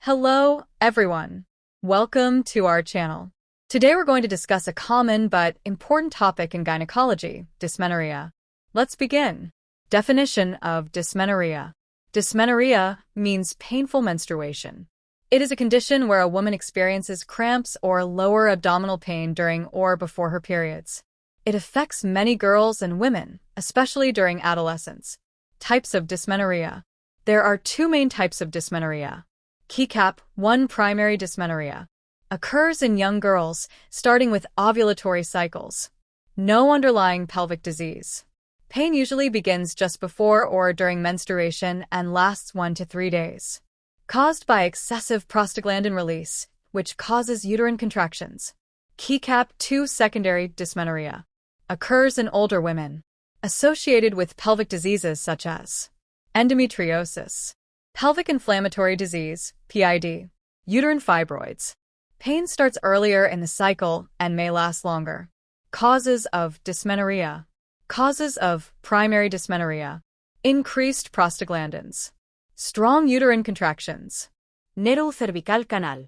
Hello, everyone. Welcome to our channel. Today we're going to discuss a common but important topic in gynecology, dysmenorrhea. Let's begin. Definition of dysmenorrhea. Dysmenorrhea means painful menstruation. It is a condition where a woman experiences cramps or lower abdominal pain during or before her periods. It affects many girls and women, especially during adolescence. Types of dysmenorrhea. There are two main types of dysmenorrhea. Keycap 1 primary dysmenorrhea occurs in young girls, starting with ovulatory cycles. No underlying pelvic disease. Pain usually begins just before or during menstruation and lasts 1 to 3 days. Caused by excessive prostaglandin release, which causes uterine contractions. Keycap 2 secondary dysmenorrhea occurs in older women, associated with pelvic diseases such as endometriosis, pelvic inflammatory disease, PID, uterine fibroids. Pain starts earlier in the cycle and may last longer. Causes of dysmenorrhea. Causes of primary dysmenorrhea. Increased prostaglandins. Strong uterine contractions. Nero cervical canal.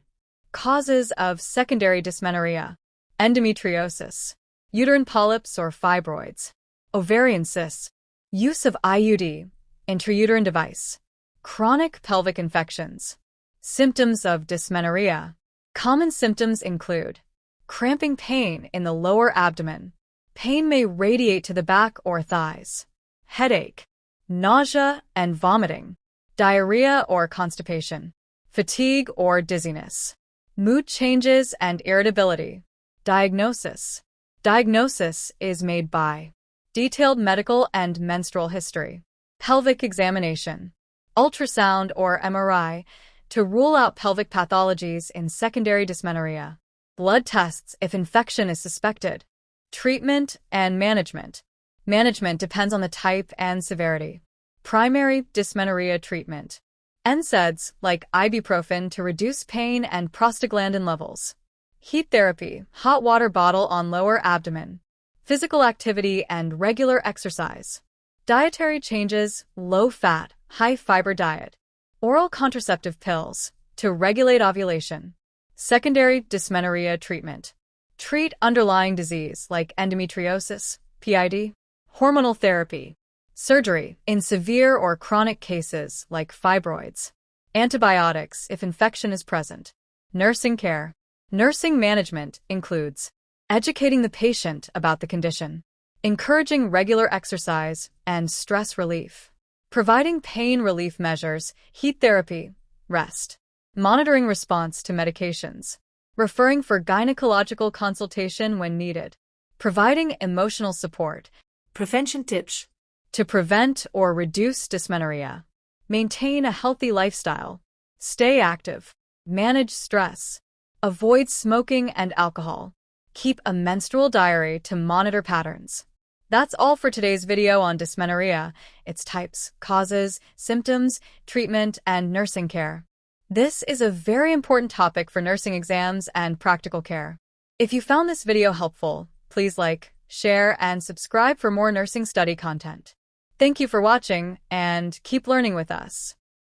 Causes of secondary dysmenorrhea. Endometriosis. Uterine polyps or fibroids. Ovarian cysts. Use of IUD, intrauterine device. Chronic pelvic infections. Symptoms of dysmenorrhea. Common symptoms include cramping pain in the lower abdomen. Pain may radiate to the back or thighs. Headache. Nausea and vomiting. Diarrhea or constipation. Fatigue or dizziness. Mood changes and irritability. Diagnosis. Diagnosis is made by detailed medical and menstrual history. Pelvic examination. Ultrasound or MRI to rule out pelvic pathologies in secondary dysmenorrhea. Blood tests if infection is suspected. Treatment and management. Management depends on the type and severity. Primary dysmenorrhea treatment. NSAIDs like ibuprofen to reduce pain and prostaglandin levels. Heat therapy, hot water bottle on lower abdomen. Physical activity and regular exercise. Dietary changes, low-fat, high-fiber diet. Oral contraceptive pills to regulate ovulation. Secondary dysmenorrhea treatment. Treat underlying disease like endometriosis, PID. Hormonal therapy. Surgery in severe or chronic cases like fibroids. Antibiotics if infection is present. Nursing care. Nursing management includes educating the patient about the condition, encouraging regular exercise and stress relief, providing pain relief measures, heat therapy, rest, monitoring response to medications, referring for gynecological consultation when needed, providing emotional support. Prevention tips. To prevent or reduce dysmenorrhea. Maintain a healthy lifestyle. Stay active. Manage stress. Avoid smoking and alcohol. Keep a menstrual diary to monitor patterns. That's all for today's video on dysmenorrhea, its types, causes, symptoms, treatment, and nursing care. This is a very important topic for nursing exams and practical care. If you found this video helpful, please like, share, and subscribe for more nursing study content. Thank you for watching, and keep learning with us.